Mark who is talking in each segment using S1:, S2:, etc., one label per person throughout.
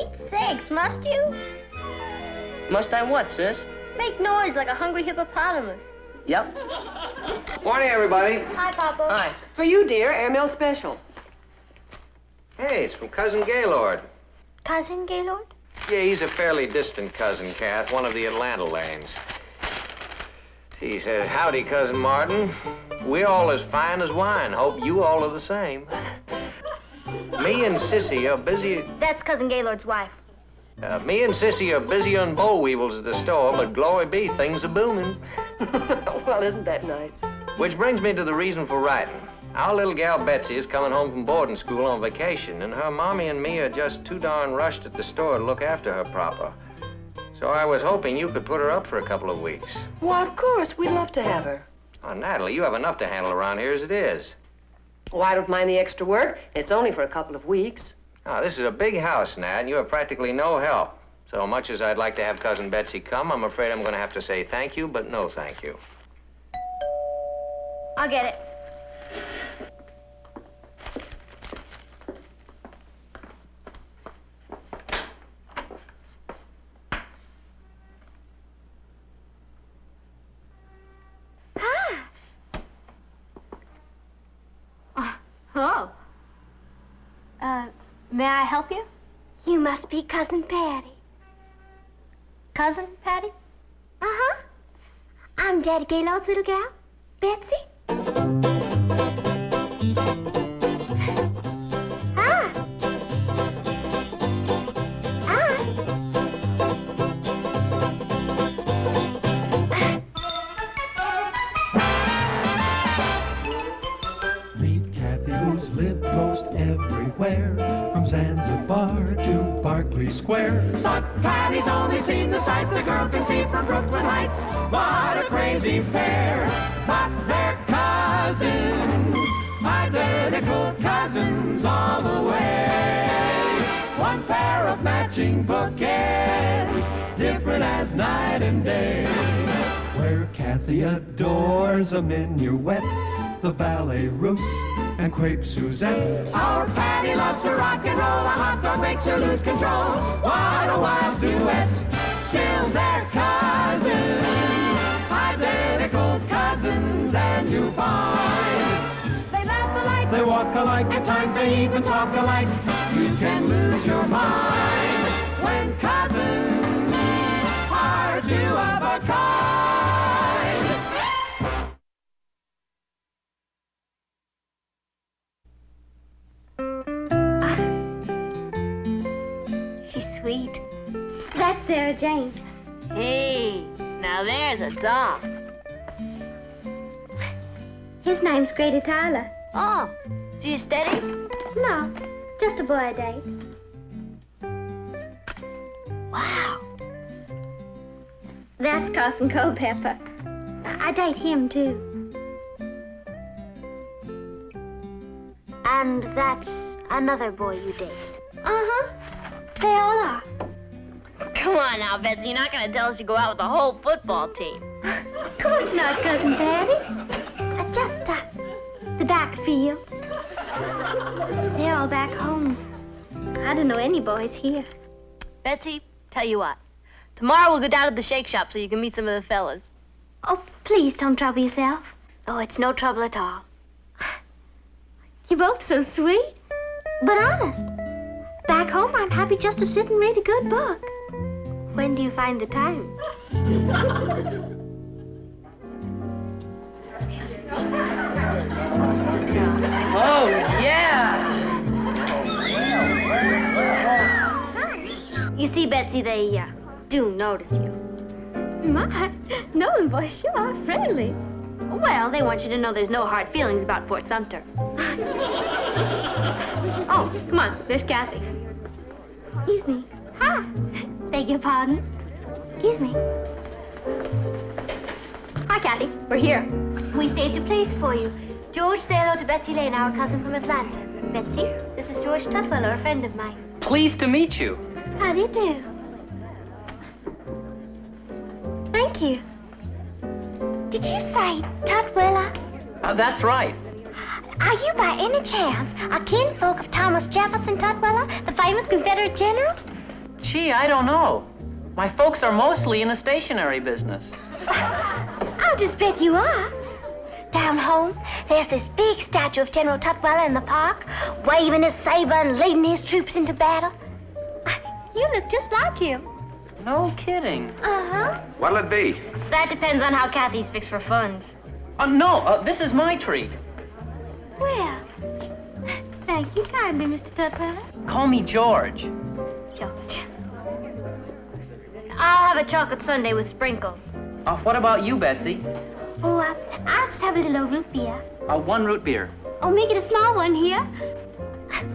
S1: Pete's sakes, must you?
S2: Must I what, sis?
S1: Make noise like a hungry hippopotamus.
S2: Yep.
S3: Morning, everybody.
S1: Hi, Papa.
S2: Hi.
S4: For you, dear, airmail special.
S3: Hey, it's from Cousin Gaylord.
S1: Cousin Gaylord?
S3: Yeah, he's a fairly distant cousin, Kath, one of the Atlanta lanes. He says, howdy, Cousin Martin. We all as fine as wine. Hope you all are the same. Me and Sissy are busy...
S1: That's Cousin Gaylord's wife.
S3: Me and Sissy are busy on boll weevils at the store, but glory be, things are booming.
S4: Well, isn't that nice?
S3: Which brings me to the reason for writing. Our little gal Betsy is coming home from boarding school on vacation, and her mommy and me are just too darn rushed at the store to look after her proper. So I was hoping you could put her up for a couple of weeks.
S4: Why, of course, we'd love to have her.
S3: Oh, Natalie, you have enough to handle around here as it is.
S4: Oh, I don't mind the extra work. It's only for a couple of weeks.
S3: Now, this is a big house, Nat, and you have practically no help. So much as I'd like to have Cousin Betsy come, I'm afraid I'm going to have to say thank you, but no thank you.
S1: I'll get it. Oh. May I help you?
S5: You must be Cousin Patty.
S1: Cousin Patty?
S5: Uh-huh. I'm Daddy Gaylord's little gal, Betsy. Hi. Hi.
S6: Meet Kathy, who's lived most everywhere, from Zanzibar to Berkeley Square.
S7: But Patty's only seen the sights a girl can see from Brooklyn Heights. What a crazy pair, but they're cousins, identical cousins all the way. One pair of matching bookends, different as night and day.
S6: Where Kathy adores a minuet, the ballet russe, and crepe Suzette.
S7: Our Patty loves to rock and roll, a hot dog makes her lose control. What a wild duet, still they're cousins, identical cousins, and you find they laugh alike,
S6: They walk alike,
S7: at times they even talk alike. You can lose your mind when cousins are two of a kind.
S5: She's sweet. That's Sarah Jane.
S1: Hey, now there's a doll.
S5: His name's Grady Tyler.
S1: Oh, so you steady?
S5: No, just a boy I date.
S1: Wow.
S5: That's Carson Culpepper. I date him, too.
S1: And that's another boy you date.
S5: Uh-huh. They all are.
S1: Come on now, Betsy. You're not going to tell us you go out with the whole football team.
S5: Of course not, Cousin Patty. Just the backfield. They're all back home. I don't know any boys here.
S1: Betsy, tell you what. Tomorrow we'll go down to the shake shop so you can meet some of the fellas.
S5: Oh, please don't trouble yourself.
S1: Oh, it's no trouble at all.
S5: You're both so sweet. But honest, back home I'm happy just to sit and read a good book.
S1: When do you find the time?
S4: Oh, yeah!
S1: You see, Betsy, they do notice you.
S5: My, Nolan boys sure are friendly.
S1: Well, they want you to know there's no hard feelings about Fort Sumter. Oh, come on, there's Kathy.
S5: Excuse me. Hi. Beg your pardon. Excuse me.
S1: Hi, Kathy. We're here.
S5: We saved a place for you. George, say hello to Betsy Lane, our cousin from Atlanta. Betsy, this is George Tutwiler, a friend of mine.
S2: Pleased to meet you.
S5: How do you do? Thank you. Did you say Tutwiler?
S2: That's right.
S5: Are you by any chance a kinfolk of Thomas Jefferson Tutwiler, the famous Confederate general?
S2: Gee, I don't know. My folks are mostly in the stationery business.
S5: I'll just bet you are. Down home, there's this big statue of General Tutwiler in the park, waving his saber and leading his troops into battle. You look just like him.
S2: No kidding.
S5: Uh-huh.
S8: What'll it be?
S1: That depends on how Kathy's fixed for funds.
S2: No, this is my treat.
S5: Well, thank you kindly, Mr. Tutwiler.
S2: Call me George.
S5: George.
S1: I'll have a chocolate sundae with sprinkles.
S2: What about you, Betsy?
S5: Oh, I'll just have a little root beer.
S2: 1 root beer.
S5: Oh, make it a small one here.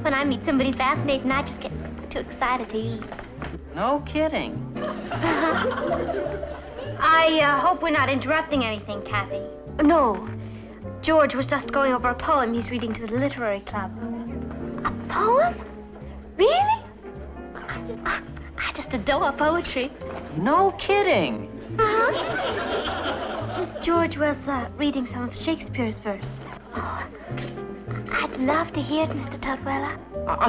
S5: When I meet somebody fascinating, I just get too excited to eat.
S2: No kidding.
S1: I hope we're not interrupting anything, Kathy.
S5: No. George was just going over a poem he's reading to the literary club. A poem? Really? I just adore poetry.
S2: No kidding.
S5: Uh-huh. George was reading some of Shakespeare's verse. Oh, I'd love to hear it, Mr. Tutwiler.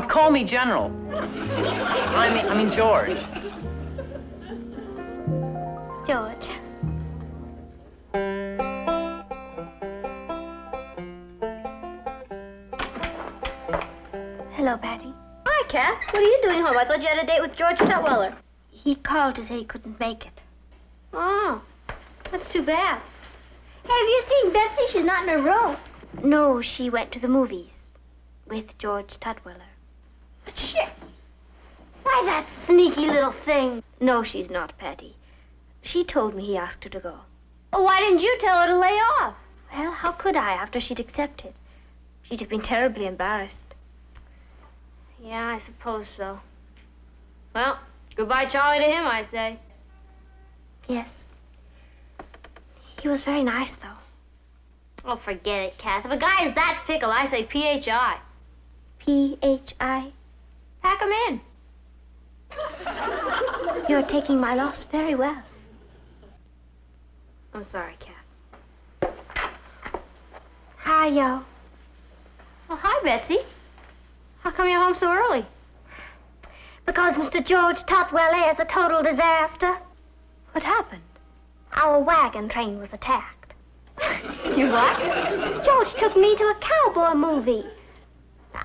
S2: Call me General. I mean George.
S5: George. Hello, Patty.
S1: Hi, Kath. What are you doing home? I thought you had a date with George Tutwiler.
S5: He called to say he couldn't make it.
S1: Oh, that's too bad. Hey, have you seen Betsy? She's not in her room.
S5: No, she went to the movies with George Tutwiler.
S1: Shit. Why, that sneaky little thing.
S5: No, she's not, Patty. She told me he asked her to go.
S1: Oh, why didn't you tell her to lay off?
S5: Well, how could I after she'd accepted? She'd have been terribly embarrassed.
S1: Yeah, I suppose so. Well, goodbye, Charlie, to him, I say.
S5: Yes. He was very nice, though.
S1: Oh, forget it, Kath. If a guy is that fickle, I say P.H.I.
S5: P.H.I.?
S1: Pack him in.
S5: You're taking my loss very well.
S1: I'm sorry, Kath.
S5: Hi, yo.
S1: Oh, hi, Betsy. How come you're home so early?
S5: Because Mr. George Tutwiler is a total disaster.
S1: What happened?
S5: Our wagon train was attacked.
S1: You what?
S5: George took me to a cowboy movie.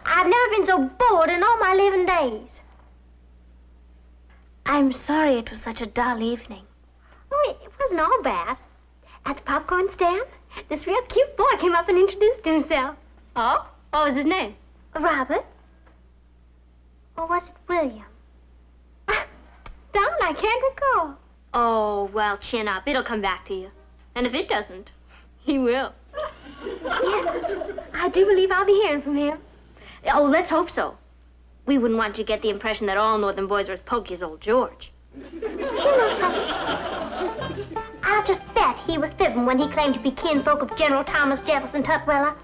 S5: I've never been so bored in all my living days. I'm sorry it was such a dull evening.
S1: Oh, it wasn't all bad. At the popcorn stand, this real cute boy came up and introduced himself. Oh? What was his name?
S5: Robert? Or was it William?
S1: Darn, I can't recall. Oh, well, chin up. It'll come back to you. And if it doesn't, he will.
S5: Yes, I do believe I'll be hearing from him.
S1: Oh, let's hope so. We wouldn't want you to get the impression that all northern boys are as pokey as old George.
S5: You know something? I'll just bet he was fibbing when he claimed to be kinfolk of General Thomas Jefferson Tutwiler.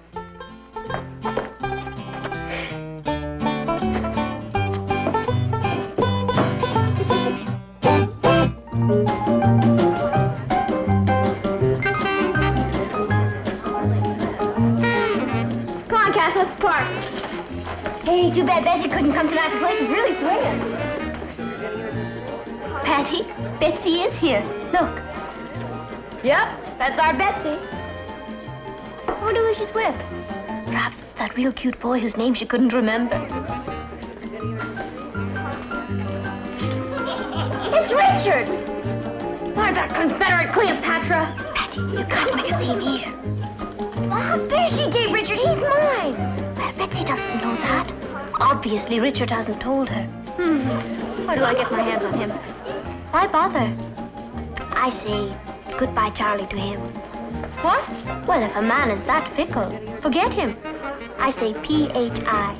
S1: Come on, Kath, let's park. Hey, too bad Betsy couldn't come tonight. The place is really swinging.
S5: Patty, Betsy is here. Look.
S1: Yep, that's our Betsy.
S5: I wonder who she's with. Perhaps it's that real cute boy whose name she couldn't remember.
S1: It's Richard! Why, that Confederate Cleopatra!
S5: Patty, you can't make a scene here.
S1: Well, how dare she date Richard? He's mine!
S5: Well, Betsy doesn't know that. Obviously, Richard hasn't told her.
S1: Where do I get my hands on him?
S5: Why bother? I say goodbye, Charlie, to him.
S1: What?
S5: Well, if a man is that fickle, forget him. I say P.H.I.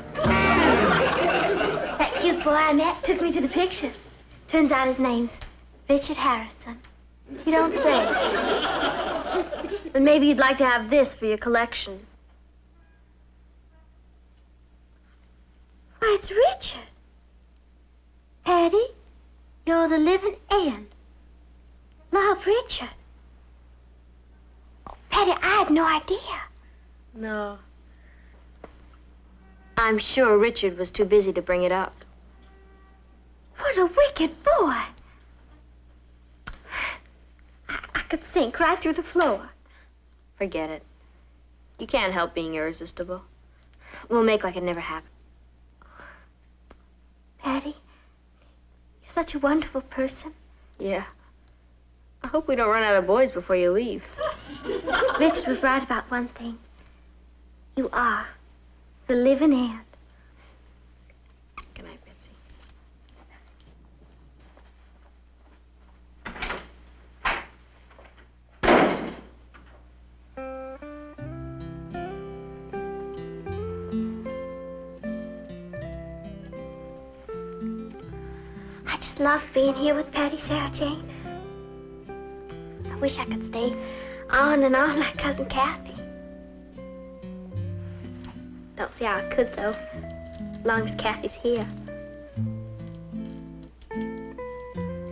S5: That cute boy I met took me to the pictures. Turns out his name's Richard Harrison.
S1: You don't say. Then maybe you'd like to have this for your collection.
S5: Why, it's Richard. Patty, you're the living end. Love, Richard. Oh, Patty, I had no idea.
S1: No. I'm sure Richard was too busy to bring it up.
S5: What
S1: What a wicked boy. I could sink right through the floor.
S8: Forget it. You can't help being irresistible. We'll make like it never happened.
S1: Patty, you're such a wonderful person.
S8: Yeah. I hope we don't run out of boys before you leave.
S1: Richard was right about one thing. You are the living end.
S8: Good night, Betsy.
S1: I just love being here with Patty, Sarah Jane. I wish I could stay on and on like Cousin Kathy. Don't see how I could, though, as long as Kathy's here.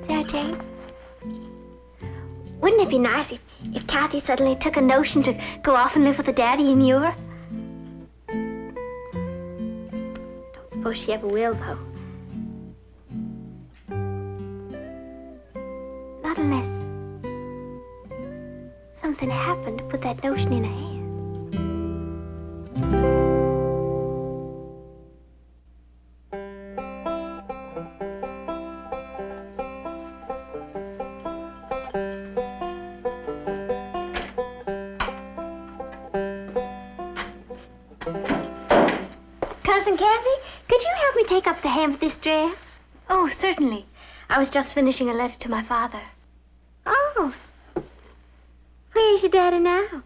S1: Sarah Jane, wouldn't it be nice if Kathy suddenly took a notion to go off and live with a daddy in Europe? Don't suppose she ever will, though. Not unless something happened to put that notion in her head. Cousin Kathy, could you help me take up the hem of this dress? Oh, certainly. I was just finishing a letter to my father. Oh. Where's your daddy now?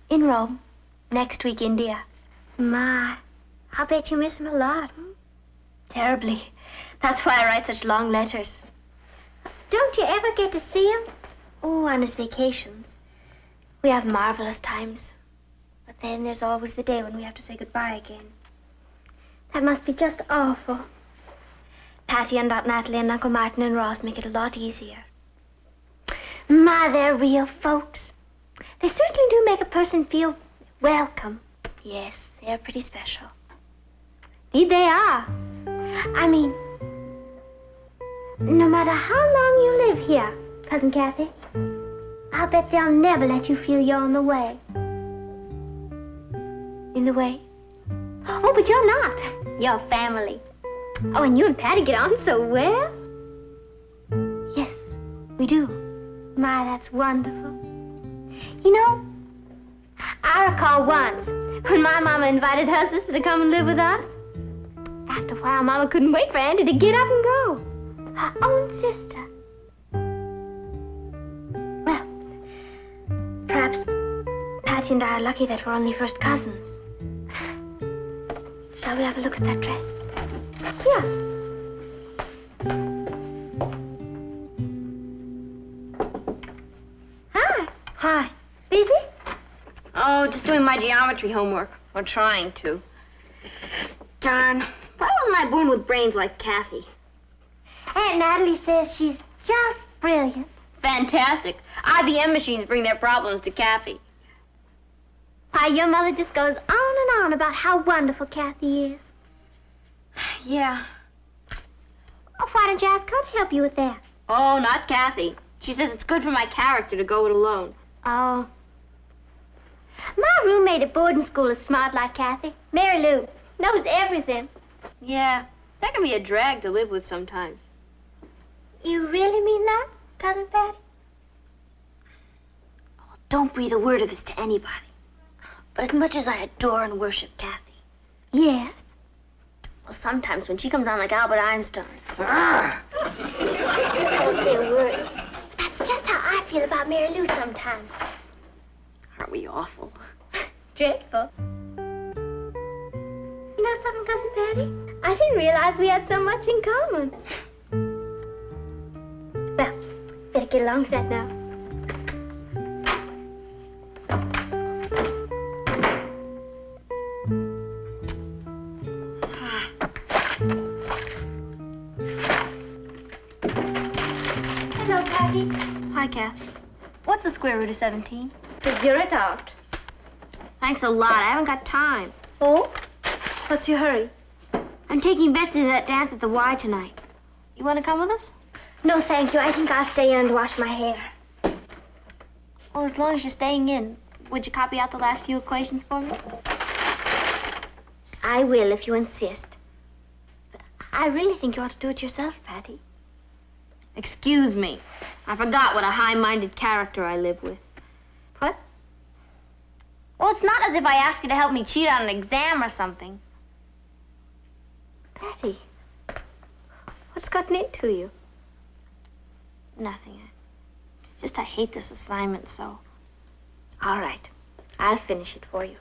S1: In Rome. Next week, India. My, I bet you miss him a lot, hmm? Terribly. That's why I write such long letters. Don't you ever get to see him? Oh, on his vacations. We have marvelous times. But then there's always the day when we have to say goodbye again. That must be just awful. Patty and Aunt Natalie and Uncle Martin and Ross make it a lot easier. My, they're real folks. They certainly do make a person feel welcome. Yes, they're pretty special. Indeed they are. I mean, no matter how long you live here, Cousin Kathy, I'll bet they'll never let you feel you're in the way. In the way? Oh, but you're not. You're family. Oh, and you and Patty get on so well. Yes, we do. My, that's wonderful. You know, I recall once when my mama invited her sister to come and live with us. After a while, Mama couldn't wait for Andy to get up and go. Her own sister. Well, perhaps Patty and I are lucky that we're only first cousins. Shall we have a look at that dress? Yeah. Hi.
S8: Hi.
S1: Busy?
S8: Oh, just doing my geometry homework. Or trying to. Darn. Why wasn't I born with brains like Kathy?
S1: Aunt Natalie says she's just brilliant.
S8: Fantastic. IBM machines bring their problems to Kathy.
S1: Why, your mother just goes on and on about how wonderful Kathy is.
S8: Yeah.
S1: Oh, why don't you ask her to help you with that?
S8: Oh, not Kathy. She says it's good for my character to go it alone.
S1: Oh. My roommate at boarding school is smart like Kathy. Mary Lou. Knows everything.
S8: Yeah, that can be a drag to live with sometimes.
S1: You really mean that, Cousin Patty?
S8: Oh, don't breathe a word of this to anybody. But as much as I adore and worship Kathy.
S1: Yes.
S8: Well, sometimes when she comes on like Albert Einstein.
S1: I won't say a word. That's just how I feel about Mary Lou sometimes.
S8: Aren't we awful?
S1: Dreadful. You know something, Cousin Patty? I didn't realize we had so much in common. Well, better get along with that now. Hello, Patty.
S8: Hi, Kath. What's the square root of 17?
S1: Figure it out.
S8: Thanks a lot. I haven't got time.
S1: Oh? What's your hurry?
S8: I'm taking Betsy to that dance at the Y tonight. You want to come with us?
S5: No, thank you. I think I'll stay in and wash my hair.
S8: Well, as long as you're staying in, would you copy out the last few equations for me?
S5: I will, if you insist. But I really think you ought to do it yourself, Patty.
S8: Excuse me. I forgot what a high-minded character I live with.
S5: What?
S8: Well, it's not as if I asked you to help me cheat on an exam or something.
S5: Patty, what's gotten into you?
S8: Nothing. It's just I hate this assignment so.
S5: All right. I'll finish it for you.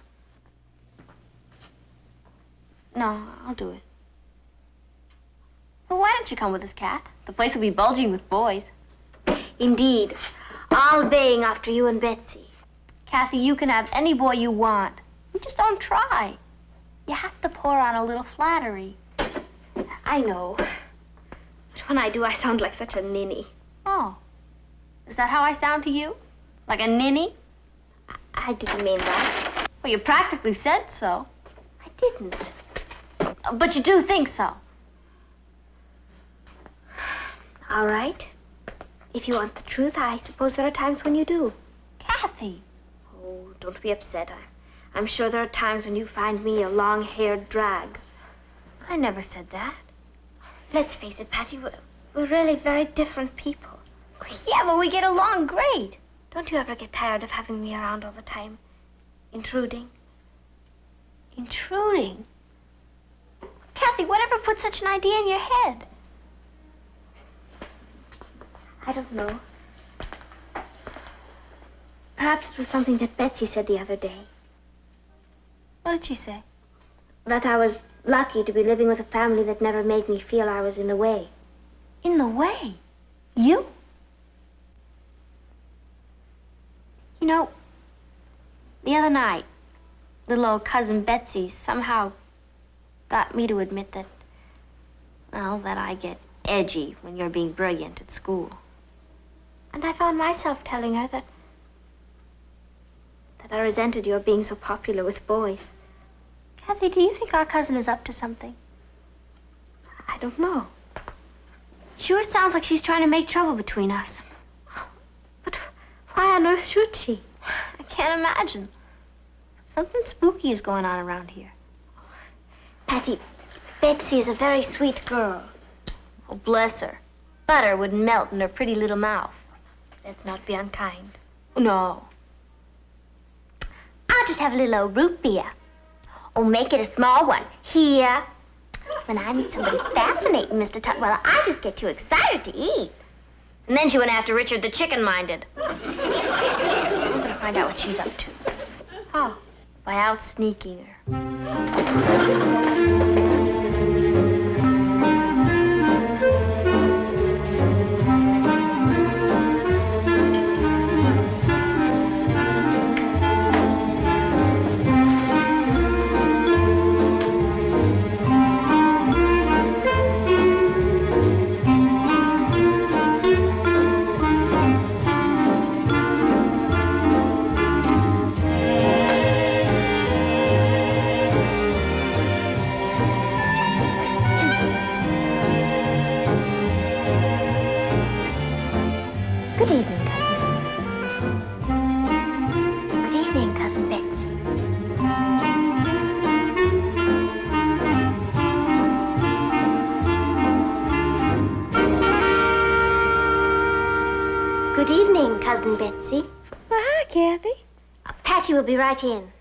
S8: No, I'll do it. Well, why don't you come with us, Kath? The place will be bulging with boys.
S5: Indeed. All baying after you and Betsy.
S8: Kathy, you can have any boy you want. You just don't try. You have to pour on a little flattery.
S5: I know. But when I do, I sound like such a ninny.
S8: Oh. Is that how I sound to you? Like a ninny?
S5: I didn't mean that.
S8: Well, you practically said so.
S5: I didn't.
S8: But you do think so.
S5: All right. If you want the truth, I suppose there are times when you do.
S8: Kathy.
S5: Oh, don't be upset. I'm sure there are times when you find me a long-haired drag.
S8: I never said that.
S5: Let's face it, Patty, we're really very different people.
S8: Yeah, but we get along great.
S5: Don't you ever get tired of having me around all the time? Intruding?
S8: Intruding? Kathy, whatever put such an idea in your head?
S5: I don't know. Perhaps it was something that Betsy said the other day.
S8: What did she say?
S5: That I was lucky to be living with a family that never made me feel I was in the way.
S8: In the way? You? You know, the other night, little old cousin Betsy somehow got me to admit that, well, that I get edgy when you're being brilliant at school.
S5: And I found myself telling her that I resented your being so popular with boys.
S8: Kathy, do you think our cousin is up to something?
S5: I don't know.
S8: Sure sounds like she's trying to make trouble between us.
S5: But why on earth should she?
S8: I can't imagine. Something spooky is going on around here.
S5: Patty, Betsy is a very sweet girl.
S8: Oh, bless her. Butter would melt in her pretty little mouth.
S5: Let's not be unkind.
S8: No.
S5: I'll just have a little old root beer. Oh, make it a small one. Here. When I meet somebody fascinating, Mr. Tutwiler, I just get too excited to eat.
S8: And then she went after Richard the chicken-minded. I'm gonna find out what she's up to.
S5: Oh.
S8: By out-sneaking her.
S5: Good evening, Cousin Betsy. Good evening, Cousin Betsy.
S1: Well, hi, Kathy.
S5: Patty will be right in.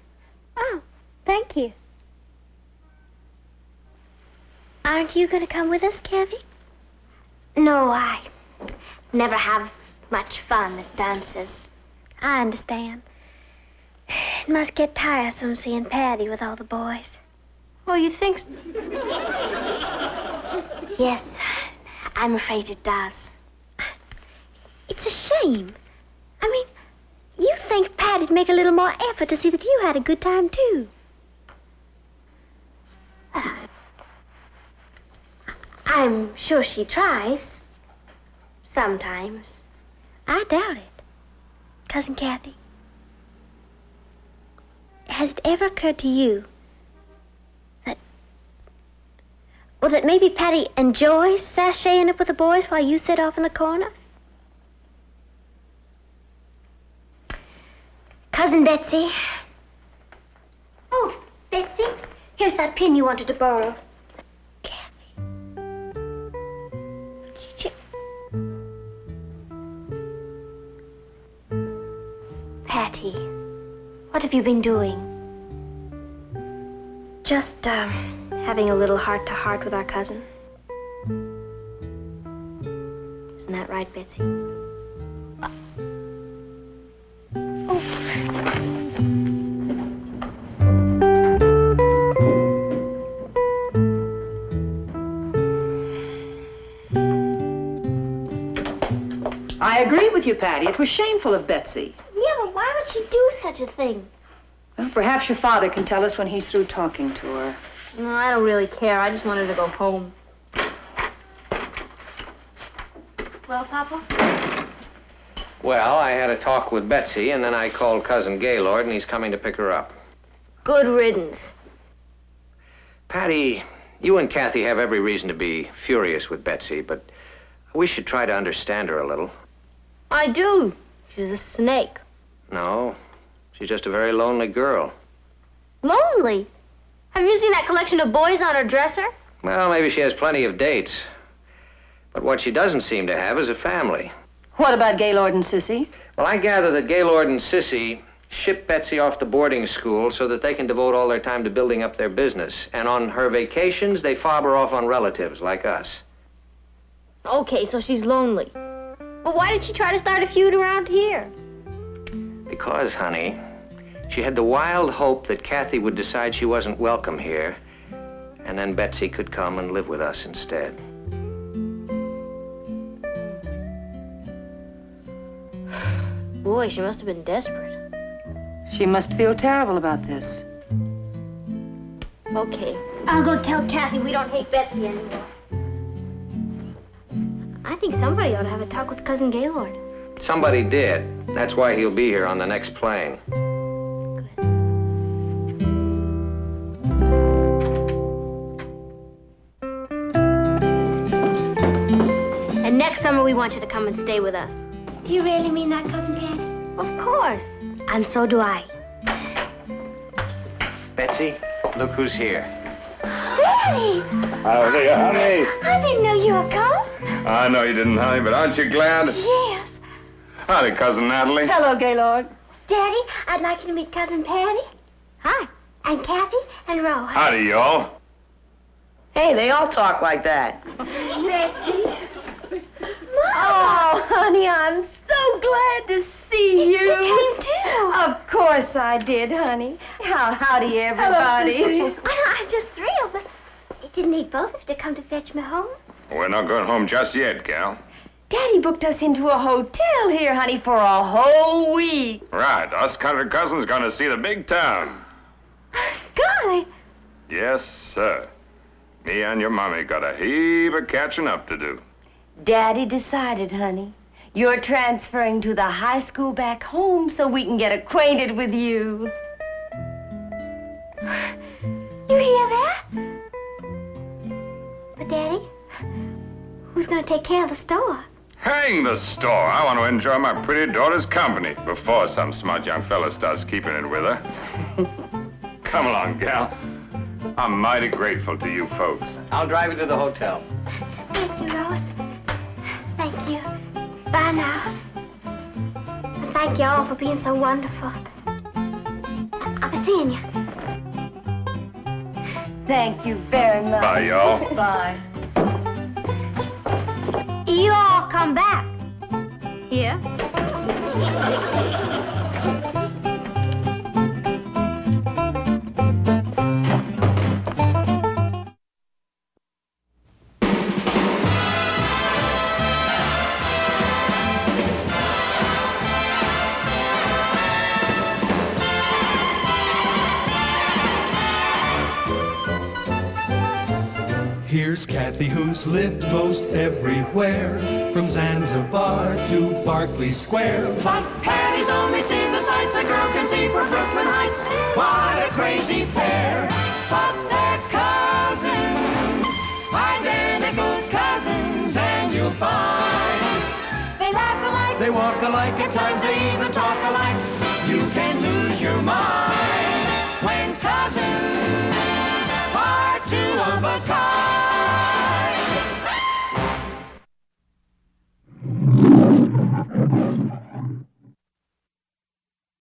S1: Oh, thank you.
S5: Aren't you going to come with us, Kathy? No, I never have much fun at dances.
S1: I understand. It must get tiresome seeing Patty with all the boys.
S8: Oh, you think so?
S5: Yes, I'm afraid it does.
S1: It's a shame. I mean, you think Patty'd make a little more effort to see that you had a good time, too.
S5: I'm sure she tries. Sometimes.
S1: I doubt it. Cousin Kathy, has it ever occurred to you that Well, that maybe Patty enjoys sashaying up with the boys while you sit off in the corner? Cousin Betsy. Oh, Betsy, here's that pin you wanted to borrow. Kathy. Patty, what have you been doing? Just, having a little heart-to-heart with our cousin. Isn't that right, Betsy?
S9: I agree with you, Patty. It was shameful of Betsy.
S1: Yeah, but why would she do such a thing?
S9: Well, perhaps your father can tell us when he's through talking to her.
S8: No, I don't really care. I just wanted to go home. Well, Papa?
S3: Well, I had a talk with Betsy, and then I called Cousin Gaylord, and he's coming to pick her up.
S8: Good riddance.
S3: Patty, you and Kathy have every reason to be furious with Betsy, but we should try to understand her a little.
S8: I do. She's a snake.
S3: No, she's just a very lonely girl.
S8: Lonely? Have you seen that collection of boys on her dresser?
S3: Well, maybe she has plenty of dates. But what she doesn't seem to have is a family.
S9: What about Gaylord and Sissy?
S3: Well, I gather that Gaylord and Sissy ship Betsy off to boarding school so that they can devote all their time to building up their business. And on her vacations, they fob her off on relatives like us.
S8: Okay, so she's lonely. But why did she try to start a feud around here?
S3: Because, honey, she had the wild hope that Kathy would decide she wasn't welcome here, and then Betsy could come and live with us instead.
S8: Boy, she must have been desperate.
S9: She must feel terrible about this.
S8: Okay, I'll go tell Kathy we don't hate Betsy anymore. I think somebody ought to have a talk with Cousin Gaylord.
S3: Somebody did. That's why he'll be here on the next plane.
S8: And next summer we want you to come and stay with us.
S1: Do you really mean that, Cousin Patty?
S8: Of course.
S1: And so do I.
S3: Betsy, look who's here.
S1: Daddy!
S10: Howdy, honey.
S1: I didn't know you were coming.
S10: I know you didn't, honey, but aren't you glad?
S1: Yes.
S10: Howdy, Cousin Natalie.
S9: Hello, Gaylord.
S1: Daddy, I'd like you to meet Cousin Patty.
S8: Hi.
S1: And Kathy and Rose.
S10: Howdy, y'all.
S2: Hey, they all talk like that.
S1: Betsy.
S4: Oh, honey, I'm so glad to see you.
S1: You came too.
S4: Of course I did, honey. Howdy, everybody.
S1: I'm just thrilled, but it didn't need both of you to come to fetch me home.
S10: We're not going home just yet, gal.
S4: Daddy booked us into a hotel here, honey, for a whole week.
S10: Right, us country cousins gonna see the big town.
S1: Golly.
S10: Yes, sir. Me and your mommy got a heap of catching up to do.
S4: Daddy decided, honey. You're transferring to the high school back home so we can get acquainted with you.
S1: You hear that? But, Daddy, who's going to take care of the store?
S10: Hang the store. I want to enjoy my pretty daughter's company before some smart young fella starts keeping it with her. Come along, gal. I'm mighty grateful to you folks.
S3: I'll drive you to the hotel.
S1: Thank you, Rose. Thank you. Bye now. And thank you all for being so wonderful. I'll be seeing you.
S4: Thank you very much.
S10: Bye, y'all.
S4: Bye.
S8: You all come back. Here?
S6: Here's Kathy, who's lived most everywhere, from Zanzibar to Berkeley Square.
S7: But Patty's only seen the sights a girl can see from Brooklyn Heights. What a crazy pair. But they're cousins. they walk alike, at times they even talk alike.